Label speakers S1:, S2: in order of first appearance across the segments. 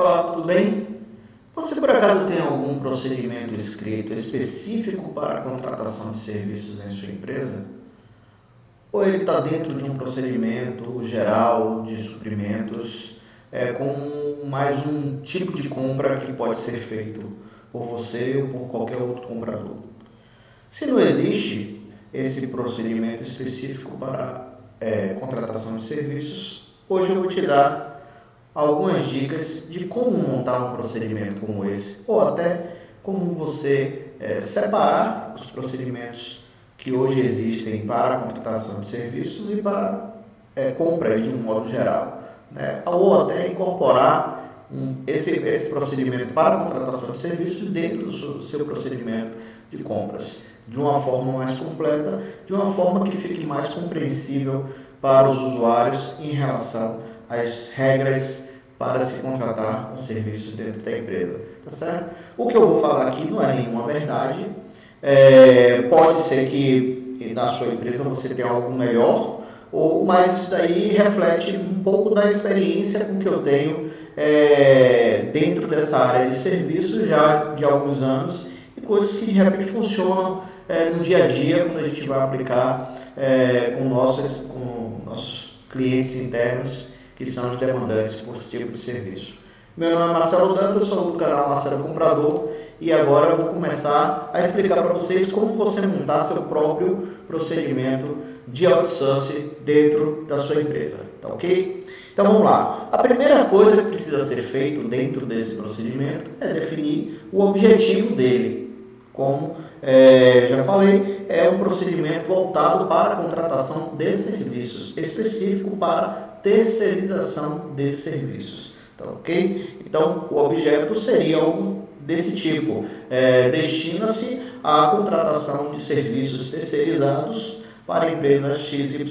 S1: Olá, tudo bem? Você por acaso tem algum procedimento escrito específico para a contratação de serviços em sua empresa? Ou ele está dentro de um procedimento geral de suprimentos, com mais um tipo de compra que pode ser feito por você ou por qualquer outro comprador? Se não existe esse procedimento específico para contratação de serviços, hoje eu vou te dar algumas dicas de como montar um procedimento como esse, ou até como você separar os procedimentos que hoje existem para a contratação de serviços e para compras de um modo geral, né? Ou até incorporar esse procedimento para a contratação de serviços dentro do seu procedimento de compras, de uma forma mais completa, de uma forma que fique mais compreensível para os usuários em relação às regras para se contratar um serviço dentro da empresa, tá certo? O que eu vou falar aqui não é nenhuma verdade, pode ser que na sua empresa você tenha algo melhor, mas isso daí reflete um pouco da experiência com que eu tenho dentro dessa área de serviço já de alguns anos, e coisas que de repente funcionam no dia a dia quando a gente vai aplicar com nossos clientes internos, que são os demandantes por esse tipo de serviço. Meu nome é Marcelo Dantas, sou do canal Marcelo Comprador, e agora eu vou começar a explicar para vocês como você montar seu próprio procedimento de outsourcing dentro da sua empresa, tá ok? Então vamos lá. A primeira coisa que precisa ser feito dentro desse procedimento é definir o objetivo dele. Como já falei, é um procedimento voltado para a contratação de serviços, específico para terceirização de serviços, tá ok? Então, o objeto seria algo desse tipo, destina-se à contratação de serviços terceirizados para a empresa XYZ,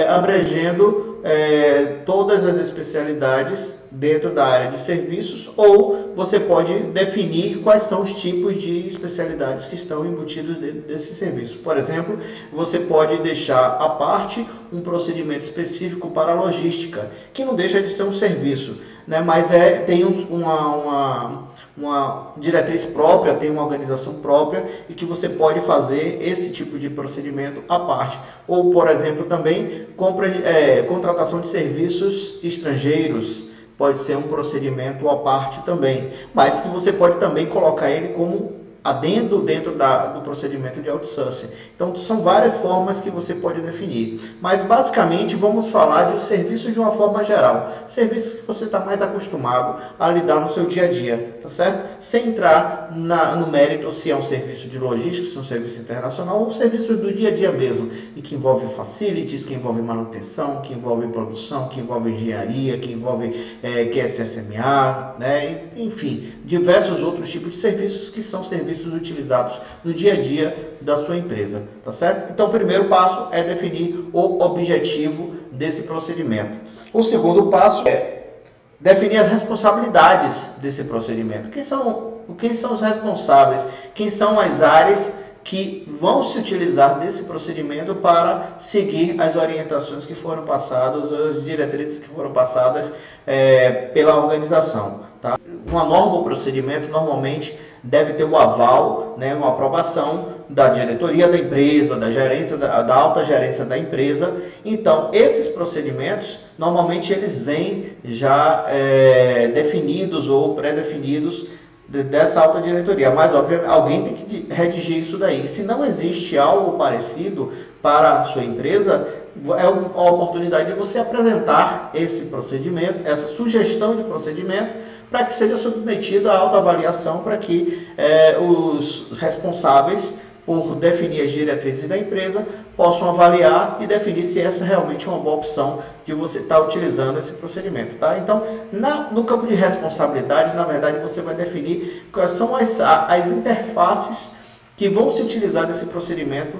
S1: abrangendo todas as especialidades dentro da área de serviços, ou você pode definir quais são os tipos de especialidades que estão embutidos dentro desse serviço. Por exemplo, você pode deixar à parte um procedimento específico para a logística, que não deixa de ser um serviço, né? Mas tem uma diretriz própria, tem uma organização própria, e que você pode fazer esse tipo de procedimento à parte. Ou, por exemplo, também contratação de serviços estrangeiros, pode ser um procedimento à parte também, mas que você pode também colocar ele como adendo dentro do procedimento de outsourcing. Então, são várias formas que você pode definir. Mas, basicamente, vamos falar de serviços de uma forma geral. Serviços que você está mais acostumado a lidar no seu dia a dia, tá certo? Sem entrar no mérito se é um serviço de logística, se é um serviço internacional, ou serviços do dia a dia mesmo, e que envolve facilities, que envolve manutenção, que envolve produção, que envolve engenharia, que envolve QSSMA, né? Enfim, diversos outros tipos de serviços que são serviços utilizados no dia a dia da sua empresa, tá certo? Então, o primeiro passo é definir o objetivo desse procedimento. O segundo passo é definir as responsabilidades desse procedimento. Quem são os responsáveis? Quem são as áreas que vão se utilizar desse procedimento para seguir as orientações que foram passadas, as diretrizes que foram passadas pela organização, tá? Uma norma ou procedimento normalmente deve ter o aval, né, uma aprovação da diretoria da empresa, da gerência, da alta gerência da empresa. Então, esses procedimentos, normalmente eles vêm já definidos ou pré-definidos dessa alta diretoria, mas obviamente alguém tem que redigir isso daí. Se não existe algo parecido para a sua empresa, é uma oportunidade de você apresentar esse procedimento, essa sugestão de procedimento, para que seja submetida à autoavaliação, para que os responsáveis por definir as diretrizes da empresa possam avaliar e definir se essa realmente é uma boa opção de você estar utilizando esse procedimento, tá? Então, no campo de responsabilidades, na verdade, você vai definir quais são as interfaces que vão se utilizar desse procedimento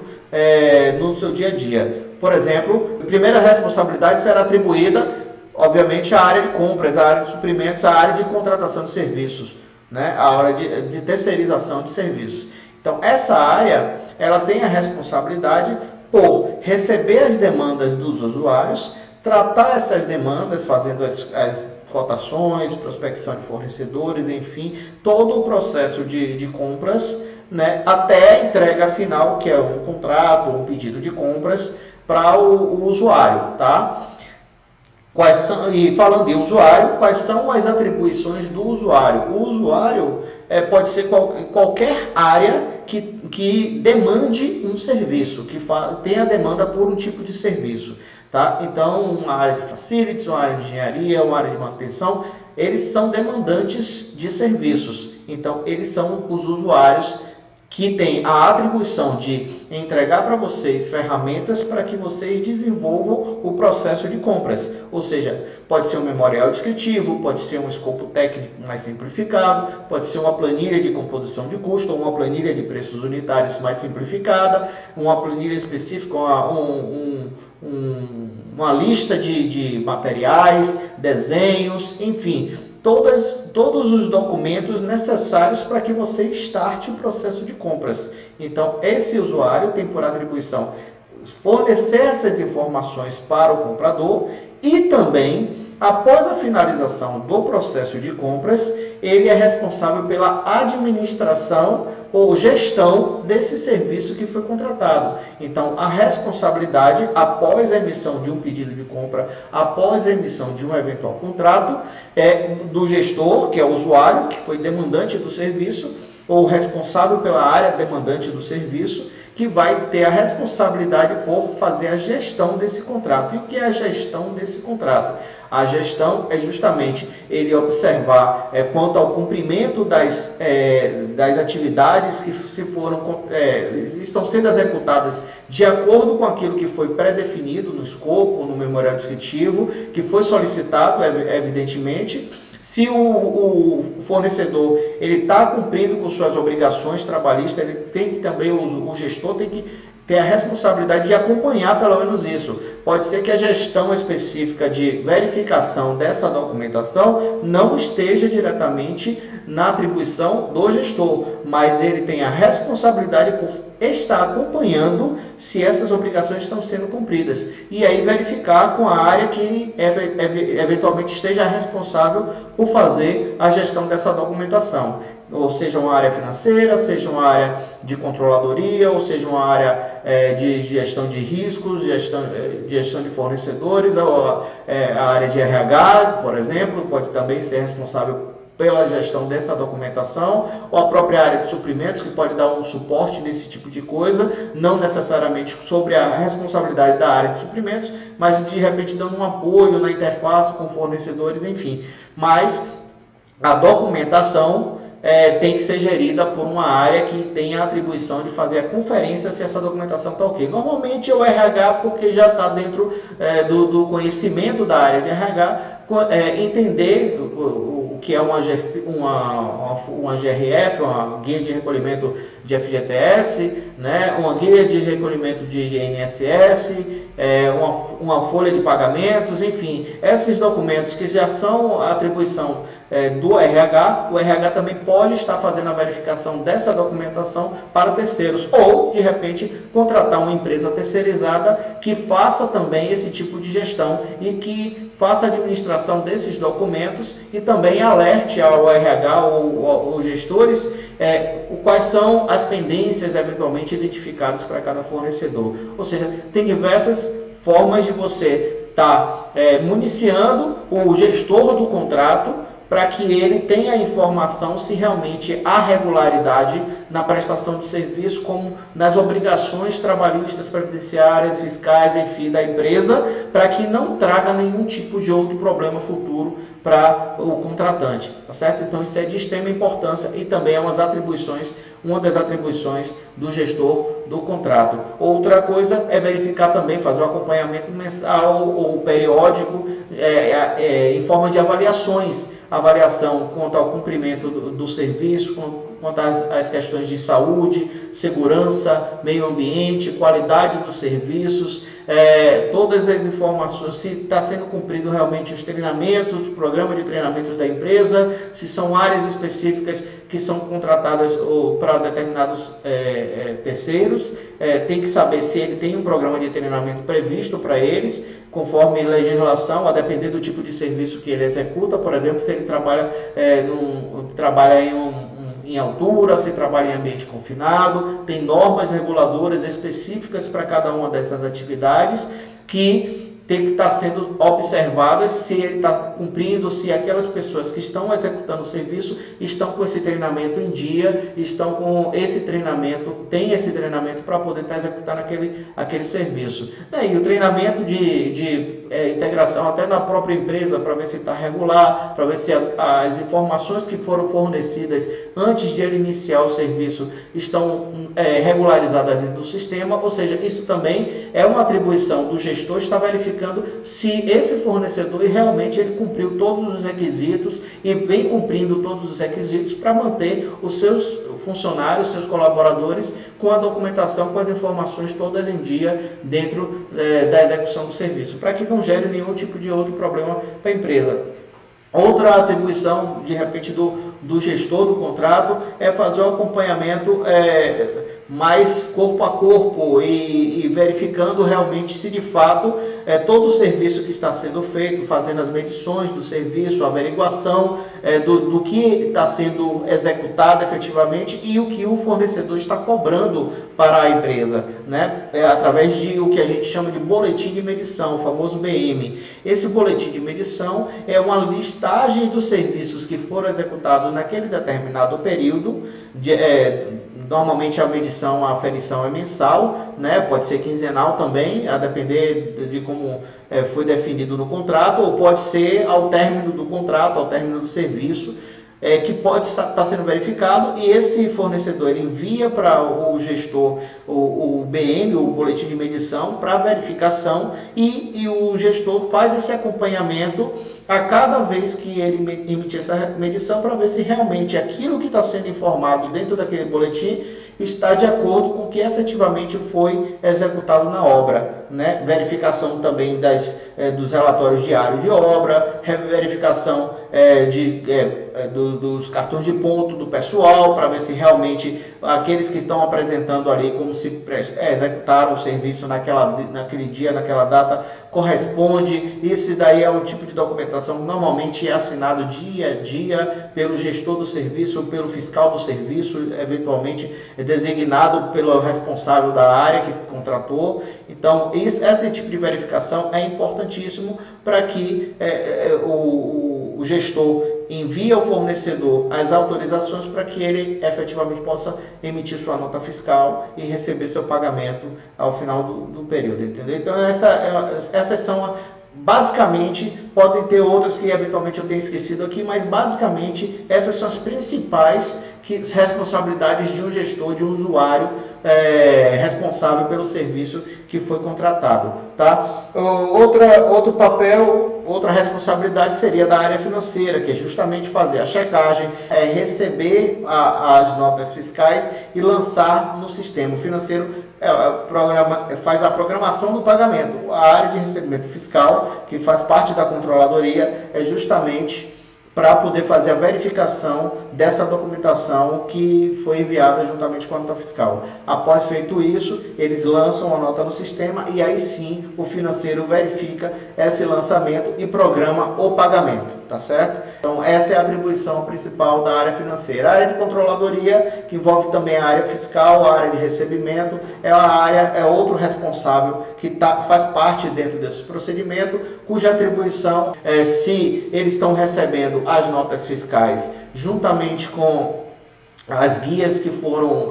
S1: no seu dia a dia. Por exemplo, a primeira responsabilidade será atribuída, obviamente, à área de compras, à área de suprimentos, à área de contratação de serviços, né? A área de terceirização de serviços. Então, essa área, ela tem a responsabilidade por receber as demandas dos usuários, tratar essas demandas, fazendo as cotações, prospecção de fornecedores, enfim, todo o processo de compras, né, até a entrega final, que é um contrato, um pedido de compras para o usuário, tá? E falando de usuário, quais são as atribuições do usuário? O usuário pode ser qualquer área que demande um serviço, que tenha demanda por um tipo de serviço. Tá? Então, uma área de facilities, uma área de engenharia, uma área de manutenção, eles são demandantes de serviços. Então, eles são os usuários que têm a atribuição de entregar para vocês ferramentas para que vocês desenvolvam o processo de compras. Ou seja, pode ser um memorial descritivo, pode ser um escopo técnico mais simplificado, pode ser uma planilha de composição de custo, ou uma planilha de preços unitários mais simplificada, uma planilha específica, uma lista de materiais, desenhos, enfim, todos os documentos necessários para que você starte o processo de compras. Então, esse usuário tem por atribuição fornecer essas informações para o comprador e também, após a finalização do processo de compras, ele é responsável pela administração ou gestão desse serviço que foi contratado. Então, a responsabilidade, após a emissão de um pedido de compra, após a emissão de um eventual contrato, é do gestor, que é o usuário, que foi demandante do serviço, ou responsável pela área demandante do serviço, que vai ter a responsabilidade por fazer a gestão desse contrato. E o que é a gestão desse contrato? A gestão é justamente ele observar quanto ao cumprimento das atividades que estão sendo executadas de acordo com aquilo que foi pré-definido no escopo, no memorial descritivo, que foi solicitado, evidentemente. Se o fornecedor ele está cumprindo com suas obrigações trabalhistas, ele tem que também, o gestor tem que ter a responsabilidade de acompanhar pelo menos isso. Pode ser que a gestão específica de verificação dessa documentação não esteja diretamente na atribuição do gestor, mas ele tem a responsabilidade por estar acompanhando se essas obrigações estão sendo cumpridas. E aí verificar com a área que eventualmente esteja responsável por fazer a gestão dessa documentação. Ou seja, uma área financeira, seja uma área de controladoria, ou seja uma área de gestão de riscos, gestão de fornecedores, ou a área de RH, por exemplo, pode também ser responsável pela gestão dessa documentação, ou a própria área de suprimentos, que pode dar um suporte nesse tipo de coisa, não necessariamente sobre a responsabilidade da área de suprimentos, mas de repente dando um apoio na interface com fornecedores, enfim. Mas a documentação tem que ser gerida por uma área que tem a atribuição de fazer a conferência se essa documentação está ok. Normalmente é o RH, porque já está dentro do conhecimento da área de RH, entender o que é uma GRF, uma guia de recolhimento de FGTS, né, uma guia de recolhimento de INSS, uma folha de pagamentos, enfim, esses documentos que já são a atribuição do RH, o RH também pode estar fazendo a verificação dessa documentação para terceiros, ou, de repente, contratar uma empresa terceirizada que faça também esse tipo de gestão e que faça a administração desses documentos e também alerte ao RH ou aos gestores quais são as pendências eventualmente identificadas para cada fornecedor. Ou seja, tem diversas formas de você estar municiando o gestor do contrato para que ele tenha informação se realmente há regularidade na prestação de serviço, como nas obrigações trabalhistas, previdenciárias, fiscais, enfim, da empresa, para que não traga nenhum tipo de outro problema futuro para o contratante, tá certo? Então isso é de extrema importância e também é uma das atribuições do gestor do contrato. Outra coisa é verificar também, fazer o acompanhamento mensal ou periódico em forma de avaliações avaliação quanto ao cumprimento do serviço, quanto às questões de saúde, segurança, meio ambiente, qualidade dos serviços, todas as informações, se está sendo cumprido realmente os treinamentos, o programa de treinamentos da empresa, se são áreas específicas que são contratadas para determinados terceiros, tem que saber se ele tem um programa de treinamento previsto para eles, conforme legislação, a depender do tipo de serviço que ele executa. Por exemplo, se ele trabalha, em altura, se trabalha em ambiente confinado, tem normas reguladoras específicas para cada uma dessas atividades que tem que estar sendo observadas se ele está cumprindo, se aquelas pessoas que estão executando o serviço estão com esse treinamento em dia, estão com esse treinamento, tem esse treinamento para poder estar executando aquele serviço. E o treinamento de integração até na própria empresa, para ver se está regular, para ver se as informações que foram fornecidas antes de ele iniciar o serviço estão regularizadas dentro do sistema. Ou seja, isso também é uma atribuição do gestor estar verificando se esse fornecedor realmente ele cumpriu todos os requisitos e vem cumprindo todos os requisitos para manter os seus funcionários, seus colaboradores com a documentação, com as informações todas em dia dentro da execução do serviço, para que não gere nenhum tipo de outro problema para a empresa. Outra atribuição, de repente, do gestor do contrato é fazer o acompanhamento mais corpo a corpo e verificando realmente se de fato todo o serviço que está sendo feito, fazendo as medições do serviço, a averiguação do que está sendo executado efetivamente e o que o fornecedor está cobrando para a empresa, né? Através de o que a gente chama de boletim de medição, o famoso BM. Esse boletim de medição é uma listagem dos serviços que foram executados naquele determinado período. Normalmente a medição, a aferição é mensal, né? Pode ser quinzenal também, a depender de como foi definido no contrato, ou pode ser ao término do contrato, ao término do serviço, que pode estar sendo verificado, e esse fornecedor ele envia para o gestor o BM, o boletim de medição, para verificação, e o gestor faz esse acompanhamento a cada vez que ele emitir essa medição, para ver se realmente aquilo que está sendo informado dentro daquele boletim está de acordo com o que efetivamente foi executado na obra, né? Verificação também dos relatórios diários de obra, verificação dos cartões de ponto do pessoal, para ver se realmente aqueles que estão apresentando ali como se executaram o serviço naquele dia, naquela data, corresponde. Isso daí é um tipo de documentação que normalmente é assinado dia a dia pelo gestor do serviço, pelo fiscal do serviço, eventualmente designado pelo responsável da área que contratou. Então, esse tipo de verificação é importantíssimo para que o gestor envie ao fornecedor as autorizações para que ele efetivamente possa emitir sua nota fiscal e receber seu pagamento ao final do período, entendeu? Então, essas são, basicamente, podem ter outras que eventualmente eu tenha esquecido aqui, mas basicamente essas são as principais responsabilidades de um gestor, de um usuário responsável pelo serviço que foi contratado, tá? Outro papel, outra responsabilidade seria da área financeira, que é justamente fazer a checagem, receber as notas fiscais e lançar no sistema. O financeiro faz a programação do pagamento. A área de recebimento fiscal, que faz parte da controladoria, é justamente para poder fazer a verificação dessa documentação que foi enviada juntamente com a nota fiscal. Após feito isso, eles lançam a nota no sistema e aí sim o financeiro verifica esse lançamento e programa o pagamento, tá certo? Então essa é a atribuição principal da área financeira. A área de controladoria, que envolve também a área fiscal, a área de recebimento, é outro responsável que faz parte dentro desse procedimento, cuja atribuição, se eles estão recebendo as notas fiscais juntamente com as guias que foram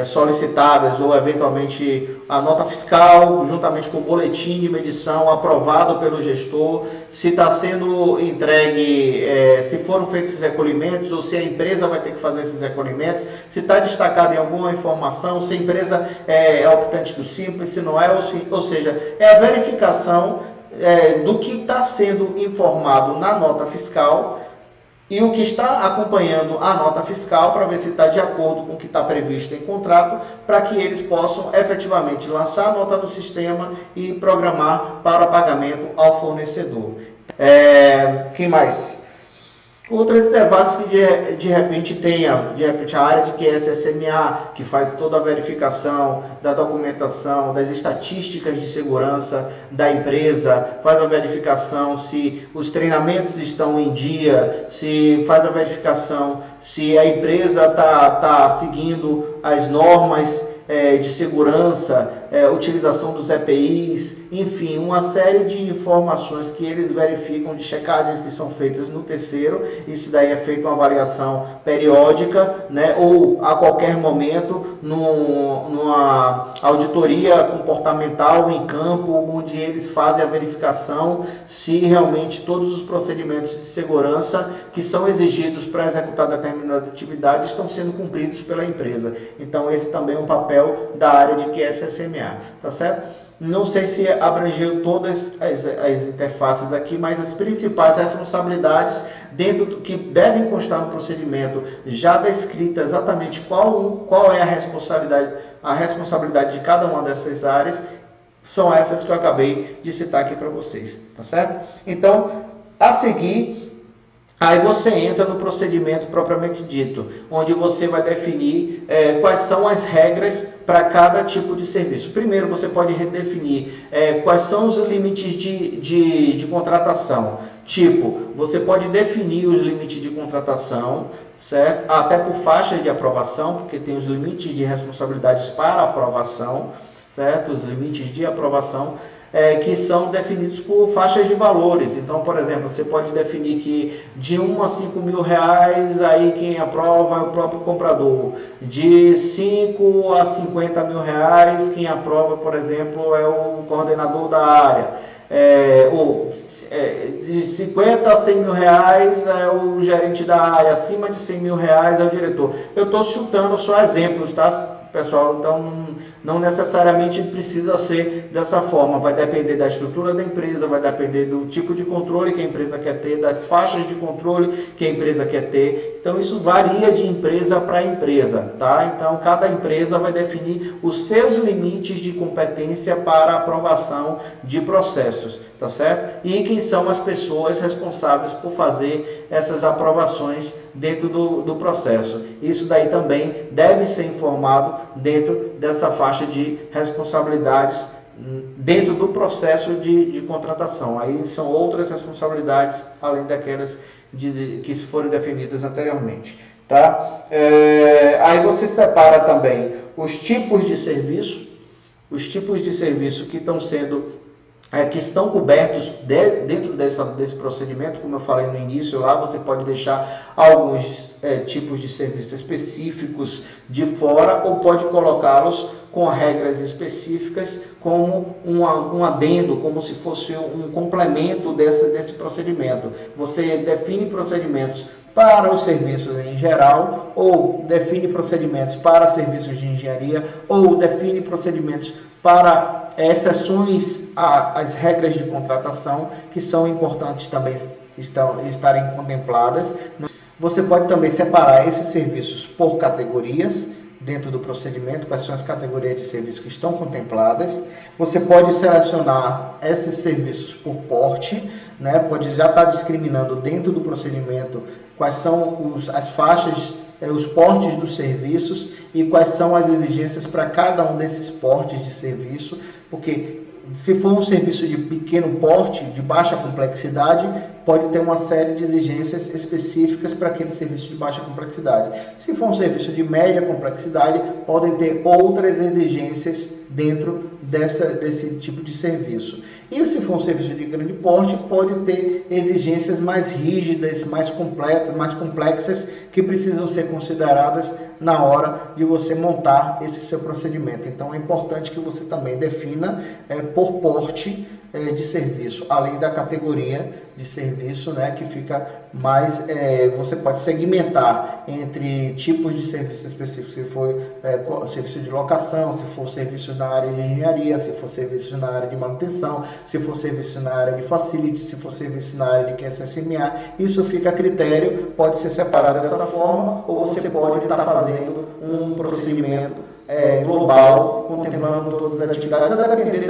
S1: solicitadas, ou eventualmente a nota fiscal, juntamente com o boletim de medição aprovado pelo gestor, se está sendo entregue, se foram feitos os recolhimentos, ou se a empresa vai ter que fazer esses recolhimentos, se está destacado em alguma informação, se a empresa é optante do Simples, se não é, ou seja, é a verificação do que está sendo informado na nota fiscal e o que está acompanhando a nota fiscal, para ver se está de acordo com o que está previsto em contrato, para que eles possam efetivamente lançar a nota no sistema e programar para pagamento ao fornecedor. Que mais? Outras interfaces que de repente tenha, a área de QSSMA, que faz toda a verificação da documentação, das estatísticas de segurança da empresa, faz a verificação se os treinamentos estão em dia, se faz a verificação se a empresa está seguindo as normas de segurança, utilização dos EPIs, enfim, uma série de informações que eles verificam, de checagens que são feitas no terceiro. Isso daí é feito uma avaliação periódica, né, ou a qualquer momento, numa auditoria comportamental em campo, onde eles fazem a verificação se realmente todos os procedimentos de segurança que são exigidos para executar determinada atividade estão sendo cumpridos pela empresa. Então, esse também é um papel da área de QSSMA, tá certo? Não sei se abrangeu todas as interfaces aqui, mas as principais responsabilidades dentro do que devem constar no procedimento, já descrita exatamente qual é a responsabilidade de cada uma dessas áreas, são essas que eu acabei de citar aqui para vocês, tá certo? Então, a seguir, aí você entra no procedimento propriamente dito, onde você vai definir quais são as regras para cada tipo de serviço. Primeiro, você pode redefinir quais são os limites de contratação. Tipo, você pode definir os limites de contratação, certo? Até por faixas de aprovação, porque tem os limites de responsabilidades para aprovação, certo? Os limites de aprovação. Que são definidos por faixas de valores. Então, por exemplo, você pode definir que de 1 a 5 mil reais, aí quem aprova é o próprio comprador. De 5 a 50 mil reais, quem aprova, por exemplo, é o coordenador da área. De 50 a 100 mil reais é o gerente da área, acima de 100 mil reais é o diretor. Eu estou chutando só exemplos, tá, pessoal? Então, não necessariamente precisa ser dessa forma, vai depender da estrutura da empresa, vai depender do tipo de controle que a empresa quer ter, das faixas de controle que a empresa quer ter. Então, isso varia de empresa para empresa, tá? Então, cada empresa vai definir os seus limites de competência para aprovação de processos, tá certo? E quem são as pessoas responsáveis por fazer essas aprovações dentro do processo. Isso daí também deve ser informado dentro dessa faixa de responsabilidades dentro do processo de contratação. Aí são outras responsabilidades além daquelas que foram definidas anteriormente, tá? Aí você separa também os tipos de serviço que estão sendo que estão cobertos dentro desse procedimento. Como eu falei no início, lá você pode deixar alguns tipos de serviços específicos de fora, ou pode colocá-los com regras específicas como um adendo, como se fosse um complemento desse procedimento. Você define procedimentos para os serviços em geral, ou define procedimentos para serviços de engenharia, ou define procedimentos para exceções às regras de contratação, que são importantes também estarem contempladas. Você pode também separar esses serviços por categorias dentro do procedimento, quais são as categorias de serviços que estão contempladas. Você pode selecionar esses serviços por porte, né? Pode já estar discriminando dentro do procedimento quais são as faixas, os portes dos serviços e quais são as exigências para cada um desses portes de serviço, porque se for um serviço de pequeno porte, de baixa complexidade, pode ter uma série de exigências específicas para aquele serviço de baixa complexidade. Se for um serviço de média complexidade, podem ter outras exigências dentro desse tipo de serviço. E se for um serviço de grande porte, pode ter exigências mais rígidas, mais completas, mais complexas,
S2: que precisam ser consideradas na hora de você montar esse seu procedimento. Então é importante que você também defina por porte de serviço, além da categoria de serviço, né, que fica mais, você pode segmentar entre tipos de serviço específicos, se for serviço de locação, se for serviço na área de engenharia, se for serviço na área de manutenção, se for serviço na área de facility, se for serviço na área de QSSMA, isso fica a critério, pode ser separado dessa forma, ou você pode estar fazendo um procedimento global, contemplando todas as atividades, a depender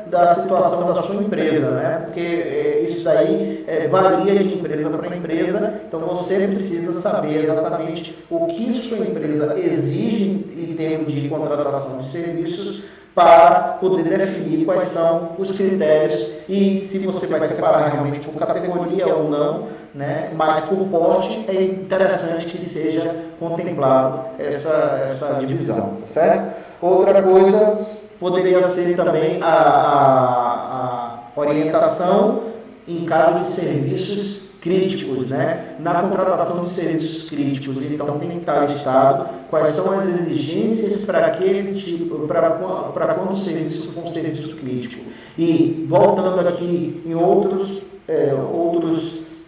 S2: da situação da sua empresa, né? Porque isso daí varia de empresa para empresa, então você precisa saber exatamente o que sua empresa exige em termos de contratação de serviços para poder definir quais são os critérios e se você vai separar realmente por categoria ou não, né? Mas por porte é interessante que seja contemplado essa divisão, tá certo? Outra coisa poderia ser também a orientação em caso de serviços críticos, né? Na contratação de serviços críticos, então tem que estar listado quais são as exigências para aquele tipo, para quando o serviço for um serviço crítico. E voltando aqui em outros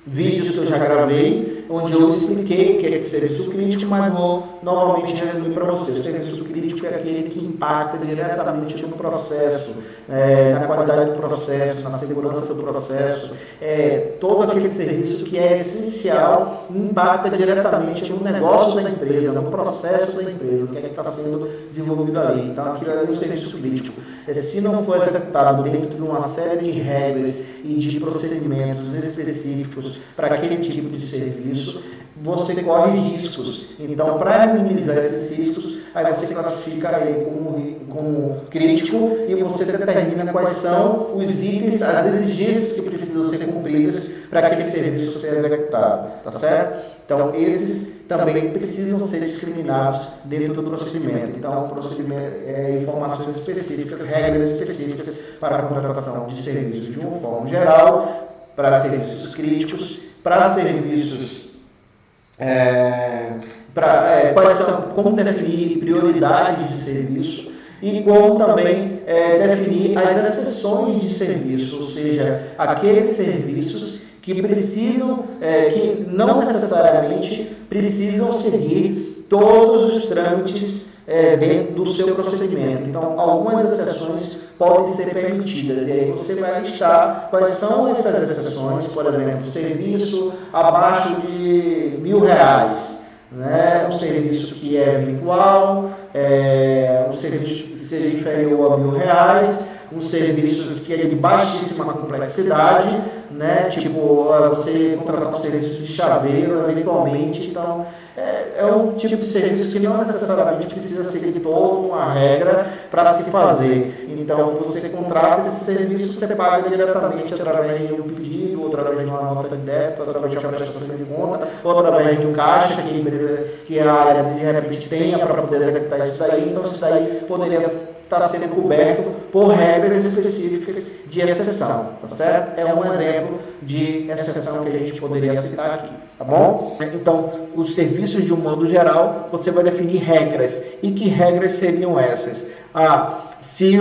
S2: vídeos que eu já gravei, onde eu expliquei o que é serviço crítico, mas vou novamente resumir para vocês. O serviço crítico é aquele que impacta diretamente no processo, na qualidade do processo, na segurança do processo, todo aquele serviço que é essencial, impacta diretamente no negócio da empresa, no processo da empresa, o que é que está sendo desenvolvido ali. Então, aquilo ali é um serviço crítico. Se não for executado dentro de uma série de regras e de procedimentos específicos para aquele tipo de serviço, você corre riscos. Então, para minimizar esses riscos, aí você classifica ele como crítico e você determina quais são os itens, as exigências que precisam ser cumpridas para aquele serviço ser executado, tá certo? Então, esses também precisam ser discriminados dentro do procedimento. Então, o procedimento informações específicas, regras específicas para a contratação de serviços de uma forma geral, para serviços críticos, para serviços como definir prioridades de serviço e como também definir as exceções de serviço, ou seja, aqueles serviços que precisam, que não necessariamente precisam seguir todos os trâmites dentro do seu procedimento. Então, algumas exceções podem ser permitidas, e aí você vai listar quais são essas exceções, por exemplo, serviço abaixo de R$1.000, né? Um serviço que é virtual, um serviço que seja inferior a R$1.000, um serviço que é de baixíssima complexidade, né? Tipo, você contratar um serviço de chaveiro eventualmente, então é um tipo de serviço que não necessariamente precisa seguir toda uma regra para se fazer. Então, você contrata esse serviço, você paga diretamente através de um pedido, ou através de uma nota de débito, ou através de uma prestação de conta, ou através de um caixa que a área de repente tenha para poder executar isso daí. Então, isso daí poderia estar sendo coberto por regras específicas de exceção, tá certo? É um exemplo de exceção que a gente poderia citar aqui, tá bom? Então, os serviços de um modo geral, você vai definir regras. E que regras seriam essas? Se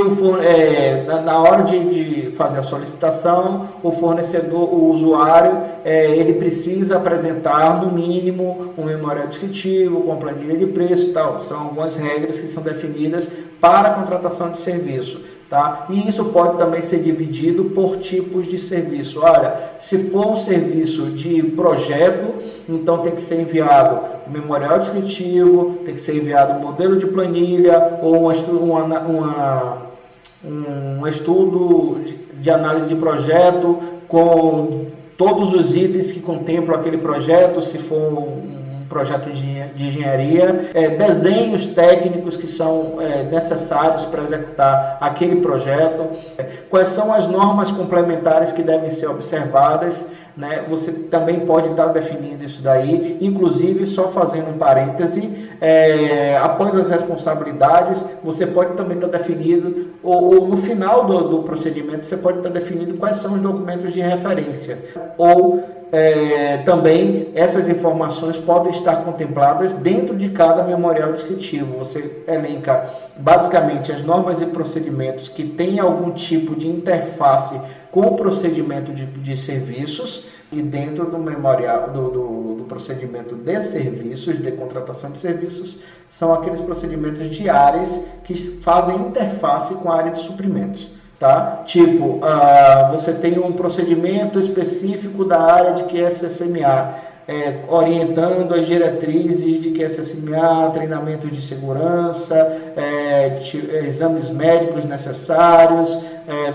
S2: na hora de fazer a solicitação, o fornecedor, o usuário, ele precisa apresentar no mínimo um memorial descritivo, com planilha de preço e tal. São algumas regras que são definidas para a contratação de serviço. Tá? E isso pode também ser dividido por tipos de serviço. Olha, se for um serviço de projeto, então tem que ser enviado o memorial descritivo, tem que ser enviado um modelo de planilha ou um estudo de análise de projeto com todos os itens que contemplam aquele projeto, se for um projeto de engenharia, desenhos técnicos que são necessários para executar aquele projeto, quais são as normas complementares que devem ser observadas, né? Você também pode estar definindo isso daí, inclusive, só fazendo um parêntese, após as responsabilidades, você pode também estar definido, ou no final do procedimento, você pode estar definido quais são os documentos de referência, ou também essas informações podem estar contempladas dentro de cada memorial descritivo. Você elenca basicamente as normas e procedimentos que têm algum tipo de interface com o procedimento de serviços, e dentro do memorial do procedimento de serviços, de contratação de serviços, são aqueles procedimentos de áreas que fazem interface com a área de suprimentos. Tá? Tipo, você tem um procedimento específico da área de QSSMA, orientando as diretrizes de QSSMA, treinamento de segurança, exames médicos necessários,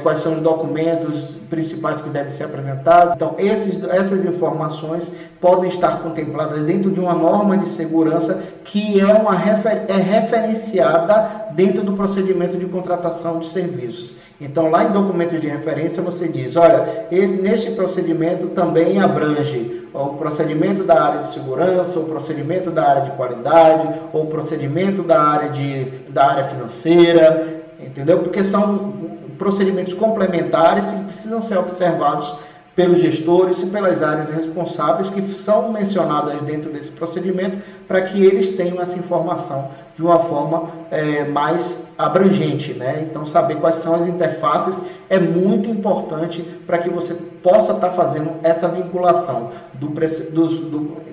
S2: quais são os documentos principais que devem ser apresentados. Então, essas informações podem estar contempladas dentro de uma norma de segurança que é referenciada dentro do procedimento de contratação de serviços. Então, lá em documentos de referência, você diz, olha, neste procedimento também abrange o procedimento da área de segurança, o procedimento da área de qualidade, ou o procedimento da área financeira, entendeu? Porque são procedimentos complementares que precisam ser observados pelos gestores e pelas áreas responsáveis que são mencionadas dentro desse procedimento, para que eles tenham essa informação de uma forma mais abrangente, né? Então, saber quais são as interfaces é muito importante para que você possa estar fazendo essa vinculação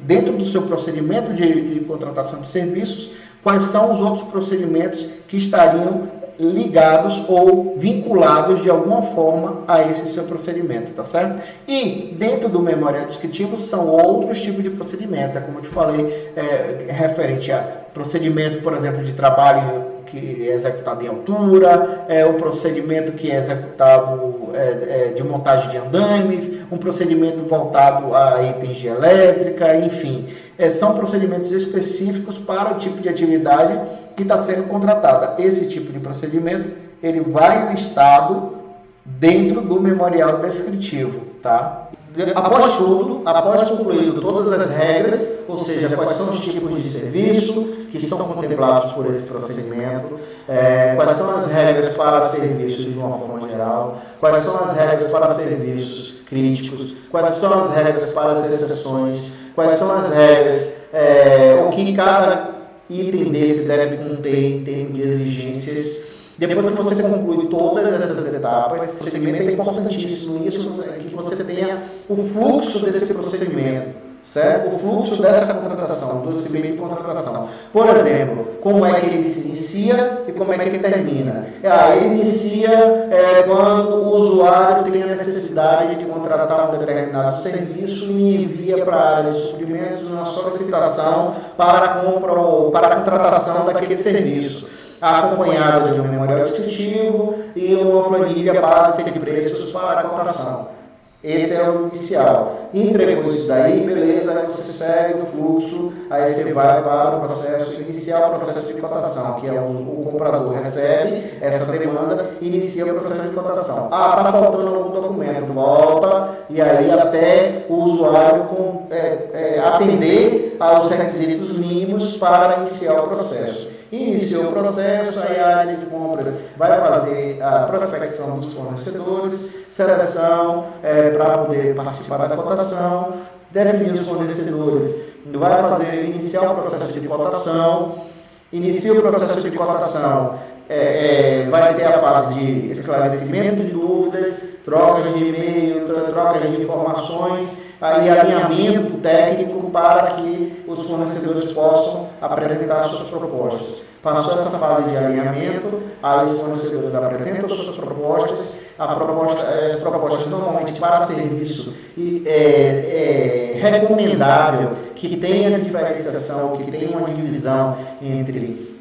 S2: dentro do seu procedimento de contratação de serviços, quais são os outros procedimentos que estariam ligados ou vinculados de alguma forma a esse seu procedimento, tá certo? E dentro do memorial descritivo são outros tipos de procedimento, como eu te falei, referente a procedimento, por exemplo, de trabalho que é executado em altura, o procedimento que é executado de montagem de andames, um procedimento voltado a itens de elétrica, enfim. São procedimentos específicos para o tipo de atividade que está sendo contratada. Esse tipo de procedimento, ele vai listado dentro do memorial descritivo, tá? Após concluído todas as regras, ou seja, quais são os tipos de serviço que estão contemplados por esse procedimento, quais são as regras para serviços de uma forma geral, quais são as regras para serviços críticos, quais são as regras para as exceções, quais são as regras, o que cada item desse deve conter em termos de exigências. Depois que você conclui todas essas etapas, o procedimento é importantíssimo, isso é que você tenha o fluxo desse procedimento, certo? O fluxo dessa contratação, do recebimento de contratação. Por exemplo, como é que ele se inicia e como é que ele termina. Ele inicia quando o usuário tem a necessidade de contratar um determinado serviço e envia para a área de suprimentos uma solicitação para a compra ou para a contratação daquele serviço, acompanhada de um memorial descritivo e uma planilha básica de preços para a cotação. Esse é o inicial. Entregou isso daí, beleza, aí você segue o fluxo, aí você vai para o processo inicial, o processo de cotação, que é o comprador recebe essa demanda e inicia o processo de cotação. Está faltando algum documento, volta, e aí até o usuário atender aos requisitos mínimos para iniciar o processo. Iniciou o processo, aí a área de compras vai fazer a prospecção dos fornecedores, seleção para poder participar da cotação, definir os fornecedores, vai iniciar o processo de cotação, inicia o processo de cotação, vai ter a fase de esclarecimento de dúvidas, trocas de e-mail, trocas de informações, aí alinhamento técnico para que os fornecedores possam apresentar suas propostas. Passou essa fase de alinhamento, aí os fornecedores apresentam suas propostas, as propostas normalmente para serviço é recomendável que tenha diferenciação, que tenha uma divisão entre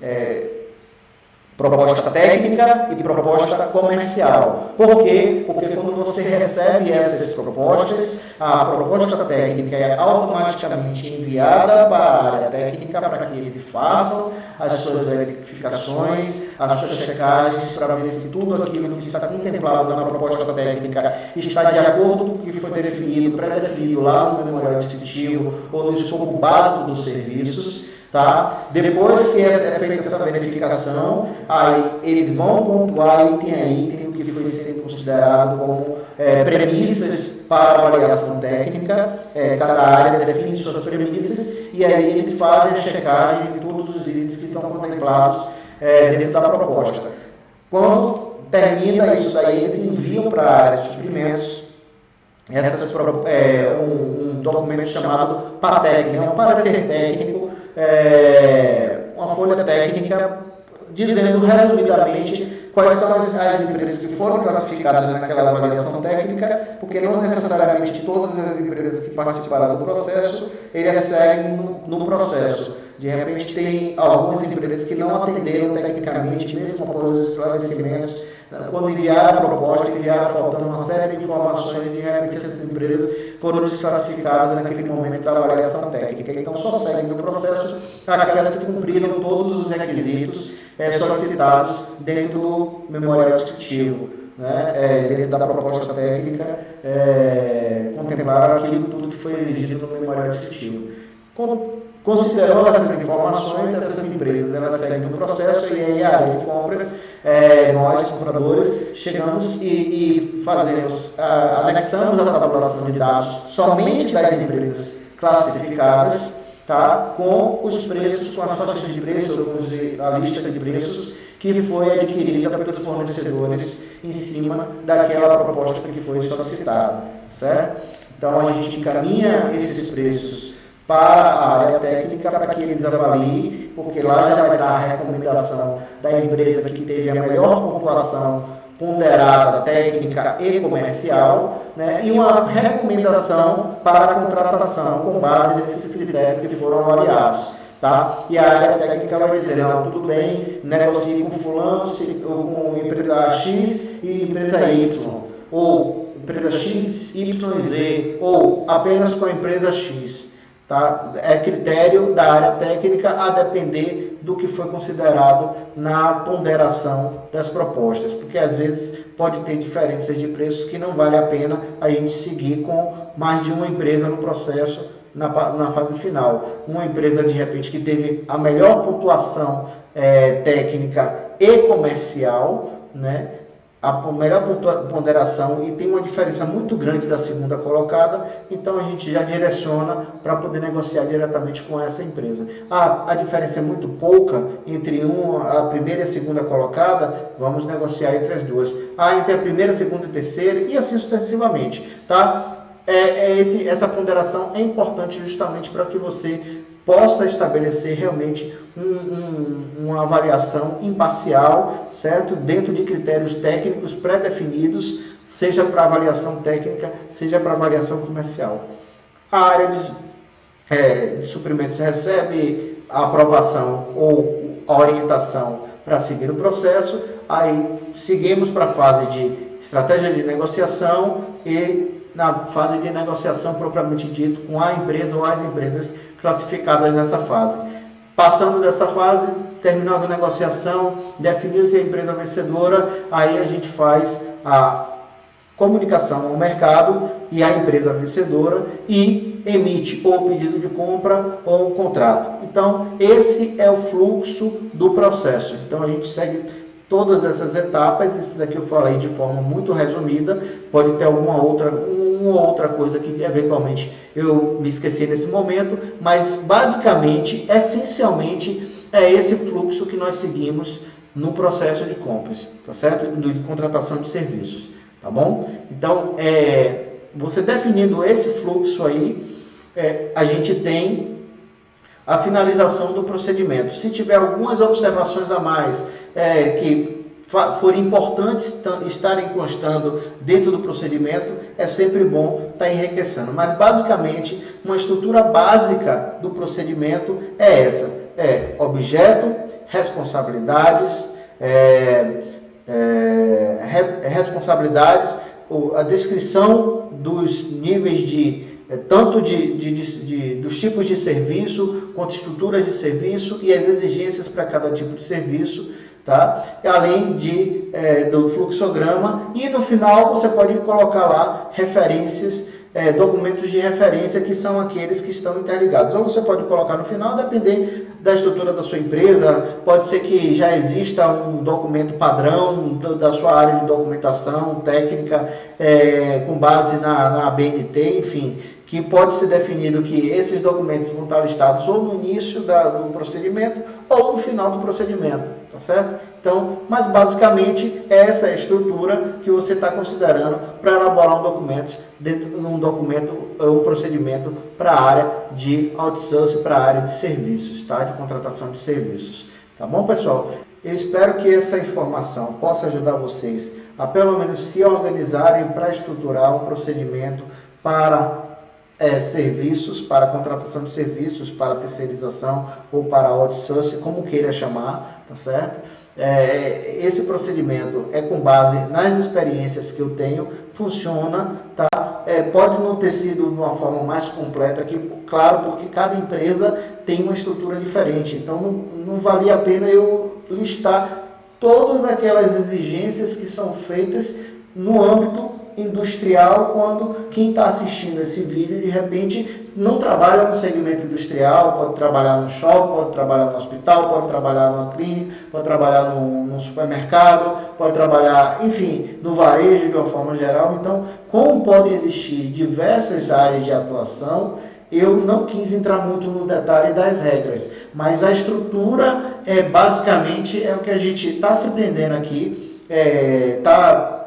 S2: proposta técnica e proposta comercial. Por quê? Porque quando você recebe essas propostas, a proposta técnica é automaticamente enviada para a área técnica para que eles façam as suas verificações, as suas checagens, para ver se tudo aquilo que está contemplado na proposta técnica está de acordo com o que foi definido, pré-definido lá no memorial descritivo ou no escopo básico dos serviços. Tá? Depois que é feita essa verificação, aí eles vão pontuar item o que foi sendo considerado como premissas para avaliação técnica. Cada área define suas premissas e aí eles fazem a checagem de todos os itens que estão contemplados dentro da proposta. Quando termina isso daí, eles enviam para a área de suprimentos um documento chamado PATEC, um parecer técnico, uma folha técnica dizendo resumidamente quais são as empresas que foram classificadas naquela avaliação técnica, porque não necessariamente todas as empresas que participaram do processo, eles seguem no processo. De repente tem algumas empresas que não atenderam tecnicamente, mesmo após os esclarecimentos, quando enviaram a proposta, enviaram faltando uma série de informações e de repente essas empresas foram desclassificadas naquele momento da avaliação técnica. Então só seguem no processo aquelas que cumpriram todos os requisitos solicitados dentro do memorial descritivo, dentro da proposta técnica, contemplaram aquilo tudo que foi exigido no memorial descritivo. Considerando essas informações, essas empresas elas seguem o processo e aí a área de compras, nós compradores, chegamos e fazemos, anexamos a tabulação de dados somente das empresas classificadas, tá, com os preços, com as faixas de preço, com a lista de preços que foi adquirida pelos fornecedores em cima daquela proposta que foi solicitada, certo? Então a gente encaminha esses preços para a área técnica para que eles avaliem, porque lá já vai dar a recomendação da empresa que teve a melhor pontuação ponderada, técnica e comercial, e uma recomendação para a contratação com base nesses critérios que foram avaliados. Tá? E a área técnica vai dizer, não, tudo bem, negocie com fulano, com empresa X e empresa Y, ou empresa X, Y e Z, ou apenas com a empresa X. Tá? É critério da área técnica a depender do que foi considerado na ponderação das propostas, porque às vezes pode ter diferenças de preços que não vale a pena a gente seguir com mais de uma empresa no processo na fase final. Uma empresa de repente que teve a melhor pontuação técnica e comercial, a melhor ponderação e tem uma diferença muito grande da segunda colocada, então a gente já direciona para poder negociar diretamente com essa empresa. A diferença é muito pouca entre a primeira e a segunda colocada, vamos negociar entre as duas. Entre a primeira, segunda e terceira e assim sucessivamente, tá? Essa ponderação é importante justamente para que você possa estabelecer realmente uma avaliação imparcial, certo? Dentro de critérios técnicos pré-definidos, seja para avaliação técnica, seja para avaliação comercial. A área de suprimentos recebe a aprovação ou a orientação para seguir o processo, aí seguimos para a fase de estratégia de negociação e na fase de negociação propriamente dito com a empresa ou as empresas classificadas nessa fase. Passando dessa fase, terminando a negociação, definiu-se a empresa vencedora, aí a gente faz a comunicação ao mercado e à empresa vencedora e emite ou pedido de compra ou um contrato. Então, esse é o fluxo do processo. Então, a gente segue todas essas etapas. Isso daqui eu falei de forma muito resumida, pode ter uma outra coisa que eventualmente eu me esqueci nesse momento, mas basicamente, essencialmente, é esse fluxo que nós seguimos no processo de compras, tá certo? De contratação de serviços, tá bom? Então, você definindo esse fluxo aí, a gente tem a finalização do procedimento. Se tiver algumas observações a mais que forem importantes estarem constando dentro do procedimento, é sempre bom estar enriquecendo. Mas, basicamente, uma estrutura básica do procedimento é essa. Objeto, responsabilidades, a descrição dos níveis tanto dos tipos de serviço, quanto estruturas de serviço e as exigências para cada tipo de serviço, tá? Além do fluxograma, e no final você pode colocar lá referências documentos de referência, que são aqueles que estão interligados. Ou você pode colocar no final, dependendo da estrutura da sua empresa. Pode ser que já exista um documento padrão da sua área de documentação técnica, com base na ABNT, enfim, que pode ser definido que esses documentos vão estar listados ou no início do procedimento ou no final do procedimento, tá certo? Então, mas basicamente essa é a estrutura que você está considerando para elaborar um procedimento para a área de outsourcing, para a área de serviços, tá? De contratação de serviços. Tá bom, pessoal? Eu espero que essa informação possa ajudar vocês a pelo menos se organizarem para estruturar um procedimento para serviços, para contratação de serviços, para terceirização ou para outsourcing, como queira chamar, tá certo? Esse procedimento é com base nas experiências que eu tenho, funciona, tá? Pode não ter sido de uma forma mais completa aqui, claro, porque cada empresa tem uma estrutura diferente, então não valia a pena eu listar todas aquelas exigências que são feitas no âmbito industrial, quando quem está assistindo esse vídeo de repente não trabalha no segmento industrial, pode trabalhar no shopping, pode trabalhar no hospital, pode trabalhar numa clínica, pode trabalhar num supermercado, pode trabalhar, enfim, no varejo de uma forma geral. Então, como podem existir diversas áreas de atuação, eu não quis entrar muito no detalhe das regras, mas a estrutura basicamente é o que a gente está se prendendo aqui, está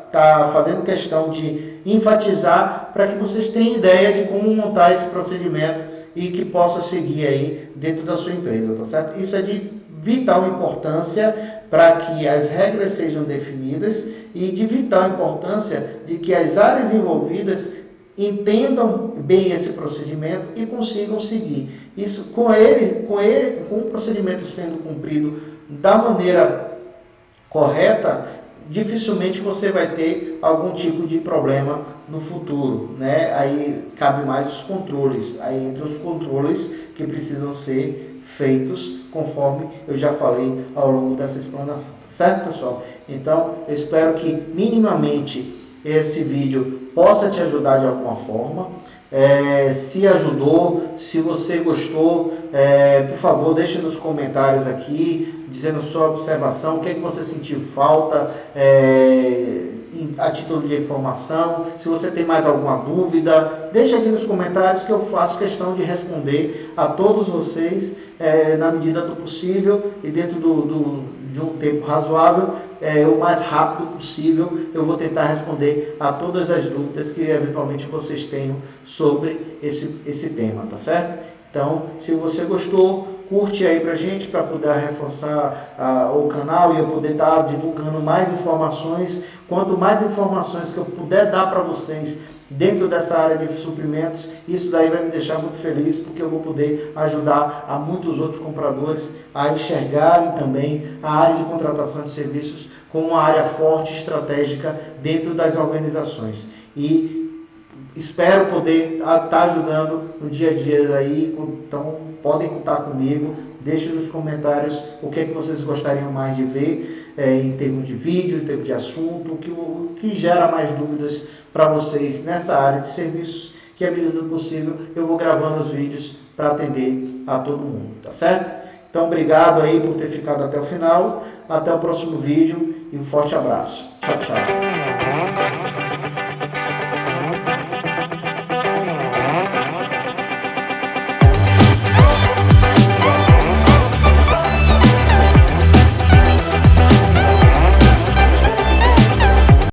S2: fazendo questão de enfatizar para que vocês tenham ideia de como montar esse procedimento e que possa seguir aí dentro da sua empresa, tá certo? Isso é de vital importância para que as regras sejam definidas e de vital importância de que as áreas envolvidas entendam bem esse procedimento e consigam seguir. Isso com o procedimento sendo cumprido da maneira correta, dificilmente você vai ter algum tipo de problema no futuro, né? Aí cabe mais os controles, aí entre os controles que precisam ser feitos conforme eu já falei ao longo dessa explanação, certo, pessoal? Então, eu espero que minimamente esse vídeo possa te ajudar de alguma forma. Se ajudou, se você gostou, por favor, deixe nos comentários aqui, dizendo sua observação, o que é que você sentiu falta, a título de informação. Se você tem mais alguma dúvida, deixe aqui nos comentários que eu faço questão de responder a todos vocês na medida do possível e dentro de um tempo razoável, o mais rápido possível. Eu vou tentar responder a todas as dúvidas que eventualmente vocês tenham sobre esse tema, tá certo? Então, se você gostou, curte aí pra gente, para poder reforçar o canal e eu poder estar divulgando mais informações. Quanto mais informações que eu puder dar para vocês dentro dessa área de suprimentos, isso daí vai me deixar muito feliz, porque eu vou poder ajudar a muitos outros compradores a enxergarem também a área de contratação de serviços como uma área forte, estratégica dentro das organizações. E espero poder estar ajudando no dia a dia aí, então podem contar comigo. Deixe nos comentários o que é que vocês gostariam mais de ver, em termos de vídeo, em termos de assunto, o que gera mais dúvidas para vocês nessa área de serviços, que à medida do possível eu vou gravando os vídeos para atender a todo mundo, tá certo? Então, obrigado aí por ter ficado até o final. Até o próximo vídeo e um forte abraço. Tchau, tchau.